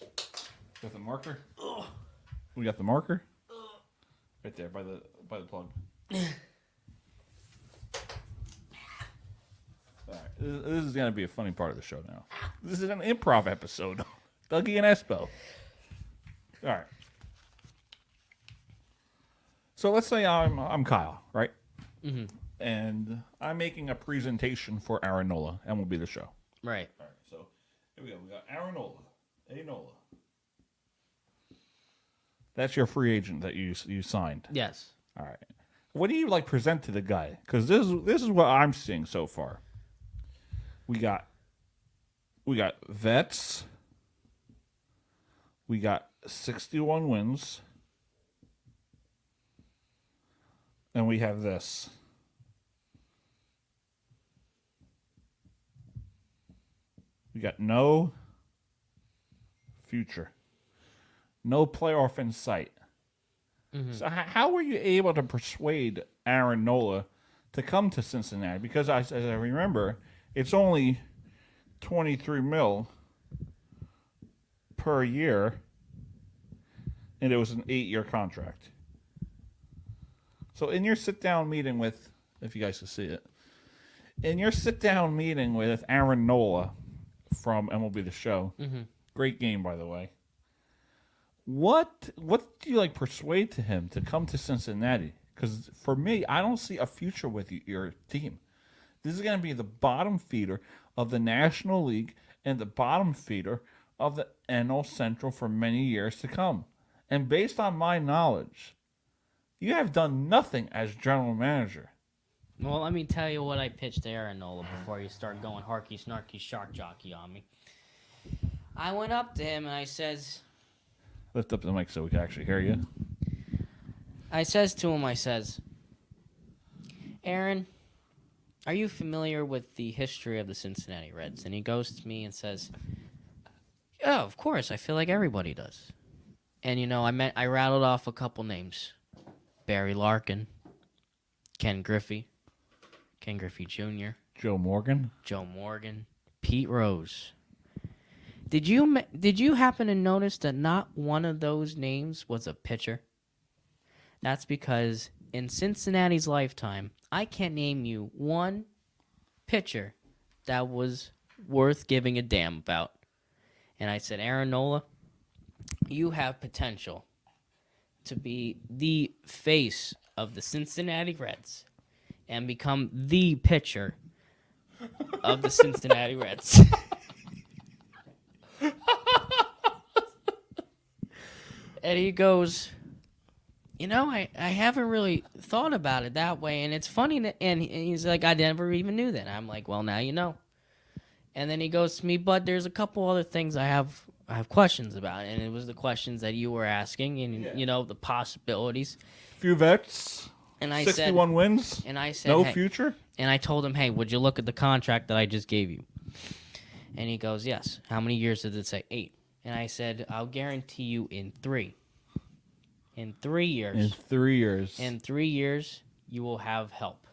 Got the marker? We got the marker? Right there by the plug. Alright. This is gonna be a funny part of the show now. This is an improv episode. Dougie and Espo. Alright. So let's say I'm Kyle, right? Mm-hmm. And I'm making a presentation for Aaron Nola, and will be the show. Right. All right, so here we go. We got Aaron Nola, A. Nola. That's your free agent that you signed. Yes. All right. What do you present to the guy? Because this is what I'm seeing so far. We got vets. We got 61 wins. And we have this. We got no future. No playoff in sight. Mm-hmm. So how were you able to persuade Aaron Nola to come to Cincinnati? Because as I remember, it's only $23 million per year, and it was an 8-year contract. So in your sit-down meeting with, if you guys can see it, in your sit-down meeting with Aaron Nola from MLB the Show, great game, by the way, what do you persuade to him to come to Cincinnati? Because for me, I don't see a future with your team. This is going to be the bottom feeder of the National League and the bottom feeder of the NL Central for many years to come. And based on my knowledge, you have done nothing as general manager. Well, let me tell you what I pitched to Aaron Nola before you start going harky snarky shark jockey on me. I went up to him and I says, Lift up the mic so we can actually hear you. I says, Aaron, are you familiar with the history of the Cincinnati Reds? And he goes to me and says, yeah, of course. I feel like everybody does. And, I rattled off a couple names. Barry Larkin, Ken Griffey Jr., Joe Morgan, Pete Rose. Did you happen to notice that not one of those names was a pitcher? That's because in Cincinnati's lifetime, I can't name you one pitcher that was worth giving a damn about. And I said, Aaron Nola, you have potential to be the face of the Cincinnati Reds and become the pitcher of the Cincinnati Reds. And he goes, I haven't really thought about it that way. And it's funny. And he's like, I never even knew that. I'm like, well, now you know. And then he goes to me, but there's a couple other things I have questions about. And it was the questions that you were asking and, the possibilities. Few vets. And I 61 wins. And I said, no hey, future. And I told him, hey, would you look at the contract that I just gave you? And he goes, yes. How many years did it say? 8. And I said, I'll guarantee you in 3. In 3 years. In 3 years. In 3 years, you will have help.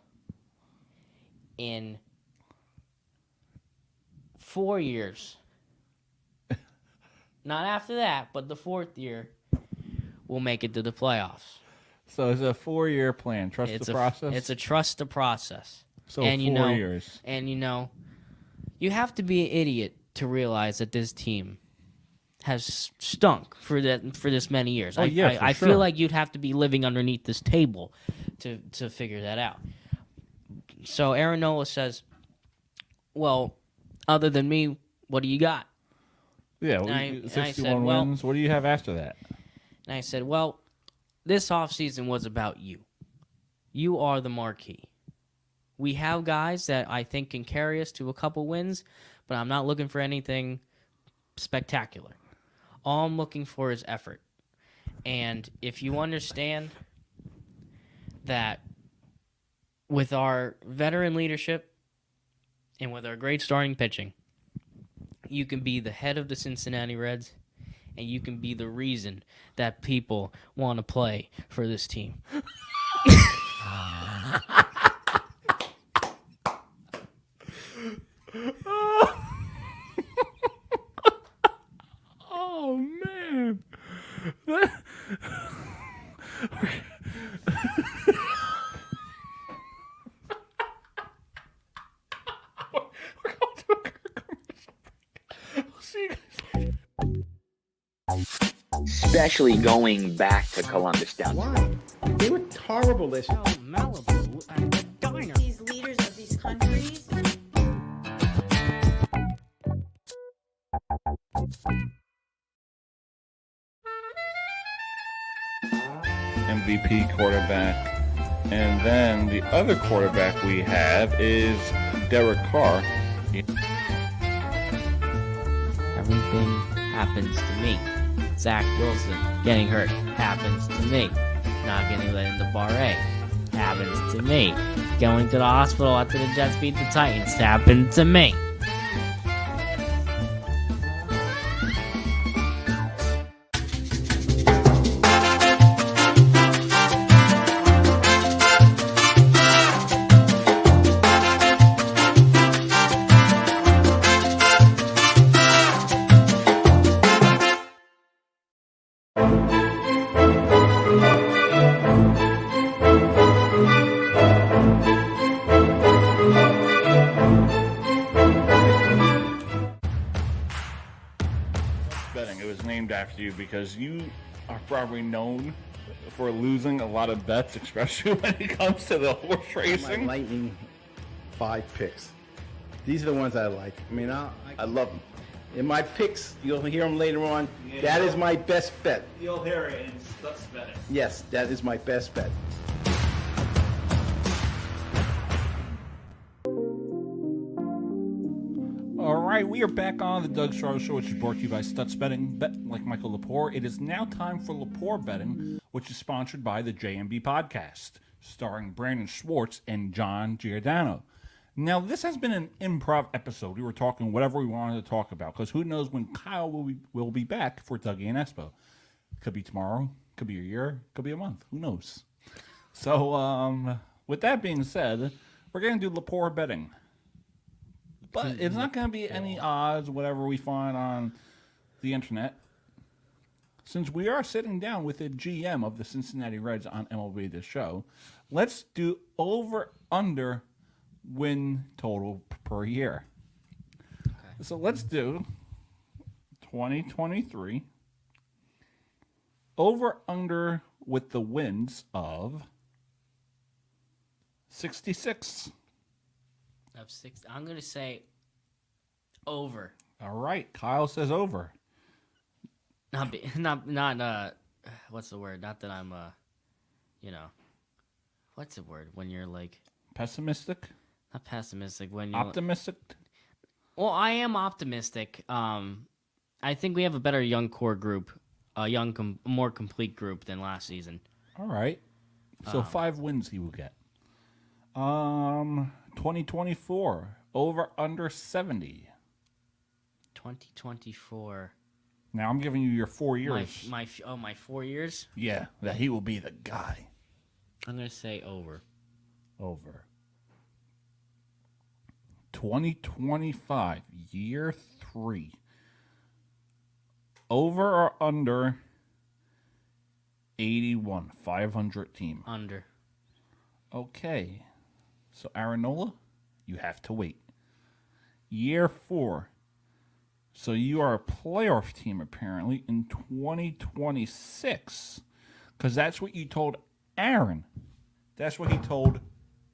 In 4 years. Not after that, but the 4th year, we'll make it to the playoffs. So it's a 4-year plan. Trust the process? It's a trust the process. So and 4 years. And you have to be an idiot to realize that this team has stunk for this many years. I feel like you'd have to be living underneath this table to figure that out. So Aaron Nola says, well, other than me, what do you got? Yeah, 61 wins. What do you have after that? And I said, well, this offseason was about you. You are the marquee. We have guys that I think can carry us to a couple wins, but I'm not looking for anything spectacular. All I'm looking for is effort. And if you understand that with our veteran leadership and with our great starting pitching, you can be the head of the Cincinnati Reds and you can be the reason that people want to play for this team. Oh, man. Especially going back to Columbus down. Why? They were horrible this year. Malibu and a diner. These leaders of these countries. MVP quarterback. And then the other quarterback we have is Derek Carr. Everything happens to me. Zach Wilson getting hurt happens to me. Not getting let into Bar A happens to me. Going to the hospital after the Jets beat the Titans happened to me. Betting. It was named after you because you are probably known for losing a lot of bets, especially when it comes to the horse My racing. lightning 5 picks. These are the ones I like. I mean, I love them. In my picks, you'll hear them later on. Yeah. That is my best bet. You'll hear it in Stutz Betting. Yes, that is my best bet. All right, we are back on the Doug Strauss Show, which is brought to you by Stutz Betting. Bet like Michael Lepore. It is now time for Lepore Betting, which is sponsored by the JMB Podcast, starring Brandon Schwartz and John Giordano. Now, this has been an improv episode. We were talking whatever we wanted to talk about, because who knows when Kyle will be back for Dougie and Espo. Could be tomorrow, could be a year, could be a month. Who knows? So, with that being said, we're going to do Lepore Betting. But it's not going to be any odds, whatever we find on the internet. Since we are sitting down with the GM of the Cincinnati Reds on MLB the Show, let's do over-under win total per year. So let's do 2023 over under with the wins of 66. Of 6. I'm going to say over. All right. Kyle says over. Not what's the word? Not that I'm what's the word when you're like Pessimistic? not pessimistic when you're Optimistic? Well, I am optimistic. I think we have a better young core group, more complete group than last season. All right. So 5 wins he will get. 2024 over under 70. 2024. Now I'm giving you your 4 years. My 4 years. Yeah, that he will be the guy. I'm gonna say over. Over. 2025 year 3. Over or under 81 500 team. Under. Okay. So Aranola, you have to wait. Year 4. So you are a playoff team apparently in 2026. Because that's what you told Aaron. That's what he told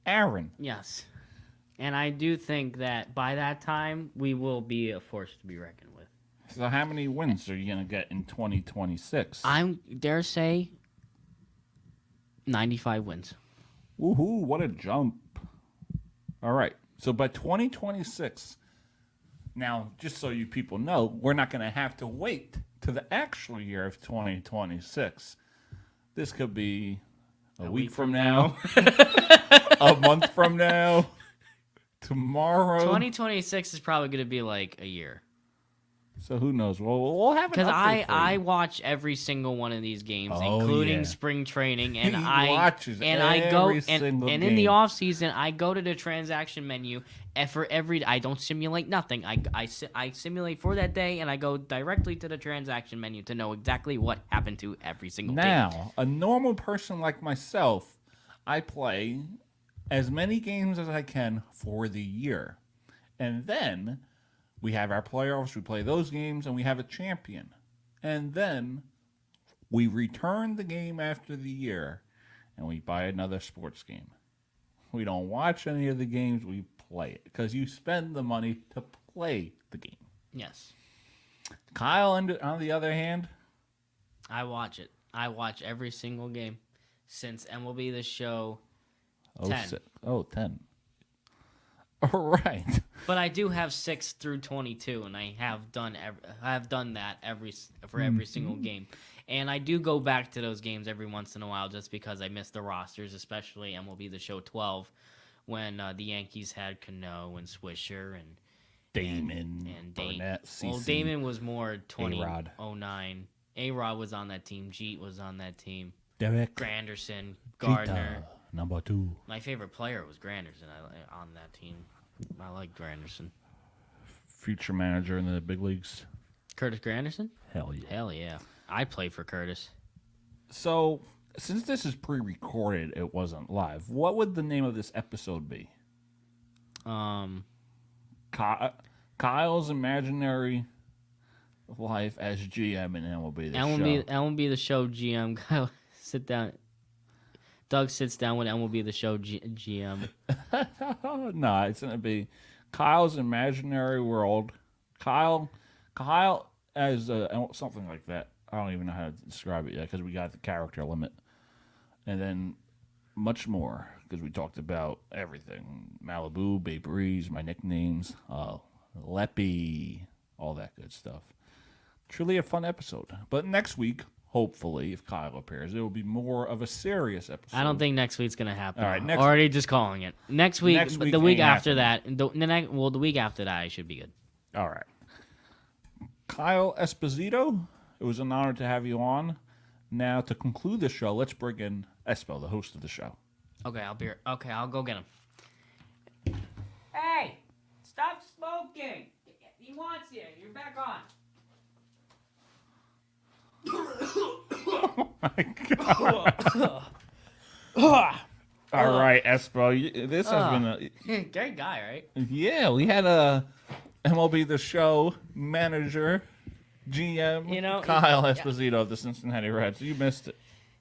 Aaron. Yes. And I do think that by that time, we will be a force to be reckoned with. So how many wins are you going to get in 2026? I dare say 95 wins. Woohoo, what a jump. All right. So by 2026, now, just so you people know, we're not going to have to wait to the actual year of 2026. This could be a week from now, a month from now, tomorrow. 2026 is probably going to be like a year. So who knows? Well, we'll have an Because update for I you. watch every single one of these games, Oh, including yeah. spring training, and He I watches I go every and single in the game. off season I go to the transaction menu and for every I don't simulate nothing. I simulate for that day and I go directly to the transaction menu to know exactly what happened to every single game. Now, a normal person like myself, I play as many games as I can for the year. And then we have our playoffs, we play those games, and we have a champion. And then we return the game after the year, and we buy another sports game. We don't watch any of the games, we play it. Because you spend the money to play the game. Yes. Kyle, on the other hand, I watch it. I watch every single game since MLB the Show 10. 10. All right. But I do have 6 through 22, and I have done that every single game. And I do go back to those games every once in a while just because I miss the rosters, especially MLB the Show 12, when the Yankees had Cano and Swisher and Damon and Burnett, Well, CC, Damon was more A-Rod. 2009. A-Rod was on that team. Jeet was on that team. Derek Granderson, Gardner. number 2. My favorite player was Granderson on that team. I like Granderson. Future manager in the big leagues. Curtis Granderson? Hell yeah. Hell yeah. I played for Curtis. So, since this is pre-recorded, it wasn't live. What would the name of this episode be? Kyle's imaginary life as GM in MLB the Show. MLB the Show GM. Kyle, sit down. Doug sits down with MLB the Show GM. No, it's going to be Kyle's imaginary world. Kyle as something like that. I don't even know how to describe it yet because we got the character limit. And then much more because we talked about everything. Malibu, Babe Ruth, my nicknames, Leppy, all that good stuff. Truly a fun episode. But next week, hopefully, if Kyle appears, it will be more of a serious episode. I don't think next week's going to happen. All right, already just calling it. Next week the week ain't after happening. that, the week after that, I should be good. All right. Kyle Esposito, it was an honor to have you on. Now, to conclude the show, let's bring in Espo, the host of the show. Okay, I'll go get him. Hey, stop smoking. He wants you. You're back on. Oh my God. All right, Espo. This has been Great guy, right? Yeah, we had a MLB the Show manager, GM, You know, Kyle yeah. Esposito of the Cincinnati Reds. You missed it.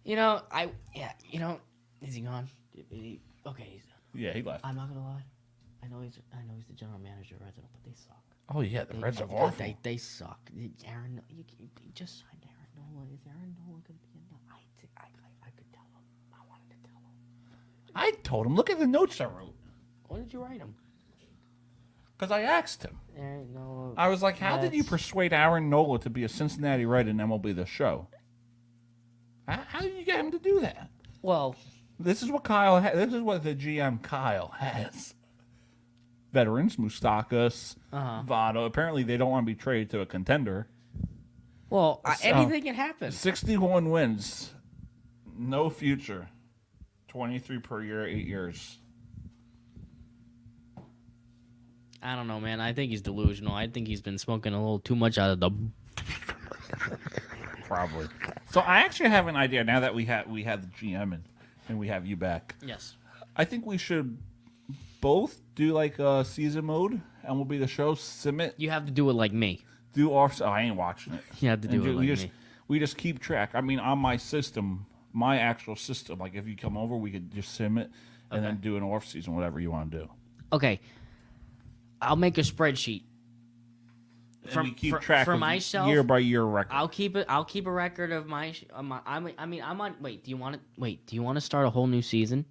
You know, is he gone? Okay, he's Yeah, he left. I'm not gonna lie. I know he's the general manager of Reds, but they suck. Oh yeah, the Reds are awful. They suck. Aaron, you just signed Aaron Nola. Is Aaron Nola gonna be enough? I could tell him. I wanted to tell him. I told him. Look at the notes I wrote. What did you write him? Because I asked him. Aaron Nola. I was like, how did you persuade Aaron Nola to be a Cincinnati Red in MLB The Show? How did you get him to do that? Well, this is what Kyle. This is what the GM Kyle has. Veterans, Moustakas, Votto. Apparently, they don't want to be traded to a contender. well, anything can happen. 61 wins, no future, 23 per year, 8 years. I don't know, man. I think he's delusional. I think he's been smoking a little too much out of the. Probably. So I actually have an idea now that we have the GM and we have you back. Yes. I think we should both do like a season mode, and we'll be the show. Submit. You have to do it like me. Do off. Oh, I ain't watching it. You have to do it like me. We just keep track. I mean, on my system, my actual system. Like if you come over, we could just sim it and then do an off season, whatever you want to do. Okay. I'll make a spreadsheet. And we keep track for of myself, year by year record. I'll keep a record of my. I'm on. Wait. Do you want to start a whole new season?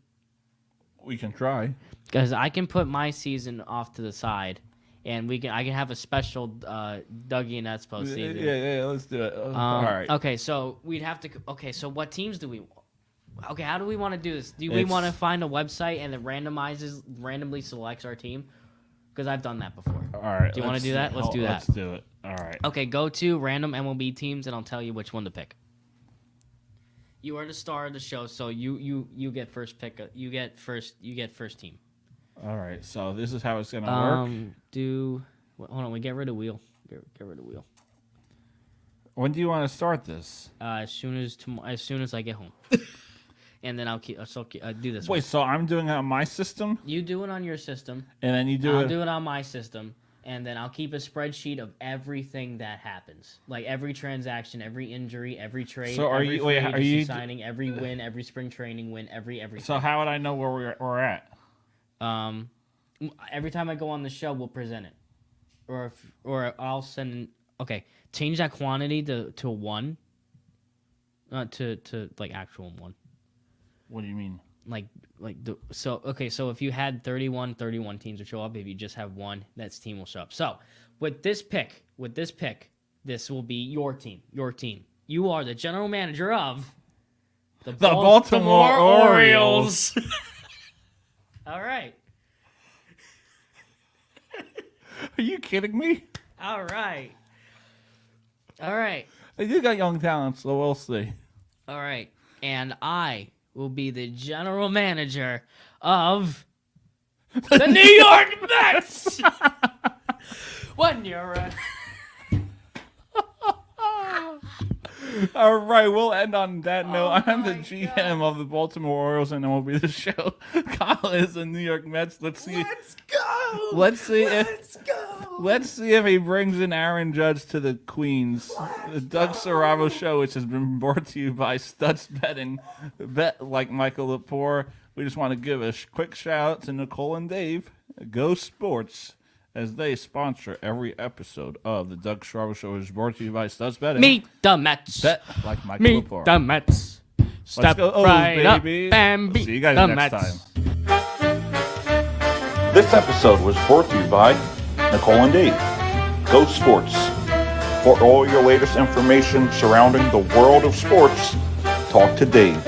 We can try. Because I can put my season off to the side, and I can have a special Dougie and Espo season. Yeah, let's do it. All right. Okay, so we'd have to. Okay, so what teams do we? Okay, how do we want to do this? Do we want to find a website and it randomly selects our team? Because I've done that before. All right. Do you want to do that? Let's do that. Let's do it. All right. Okay, go to random MLB teams, and I'll tell you which one to pick. You are the star of the show, so you get first pick. You get first team. All right. So this is how it's gonna work. Hold on. We get rid of wheel. Get rid of wheel. When do you want to start this? As soon as I get home. And then I'll do this. Wait, so I'm doing it on my system? You do it on your system. And then I'll do it on my system. And then I'll keep a spreadsheet of everything that happens. Like every transaction, every injury, every trade, so are you signing, every win, every spring training win, everything. So how would I know where we're at? Every time I go on the show, we'll present it. Or I'll send... Okay, change that quantity to 1. To like actual 1. What do you mean? So if you had 31 teams will show up. If you just have 1, that team will show up. So with this pick, this will be your team. You are the general manager of the Baltimore Orioles. All right. Are you kidding me? All right. They do got young talent, so we'll see. All right. And I will be the general manager of the New York Mets. When you're All right, we'll end on that note. I'm the GM of the Baltimore Orioles, and MLB The Show. Kyle is the New York Mets. Let's see. Let's see if he brings in Aaron Judge to the Queens. The Doug Saravo Show, which has been brought to you by Stutz Betting. Bet like Michael Lepore. We just want to give a quick shout out to Nicole and Dave. Go Sports, as they sponsor every episode of the Doug Saravo Show, which is brought to you by Stutz Betting. Meet the Mets. Bet like Michael Lepore. The Mets. Let's go, right baby. up and beat See you guys the next Mets. time. This episode was brought to you by Nicole and Dave. Go Sports. For all your latest information surrounding the world of sports, talk to Dave.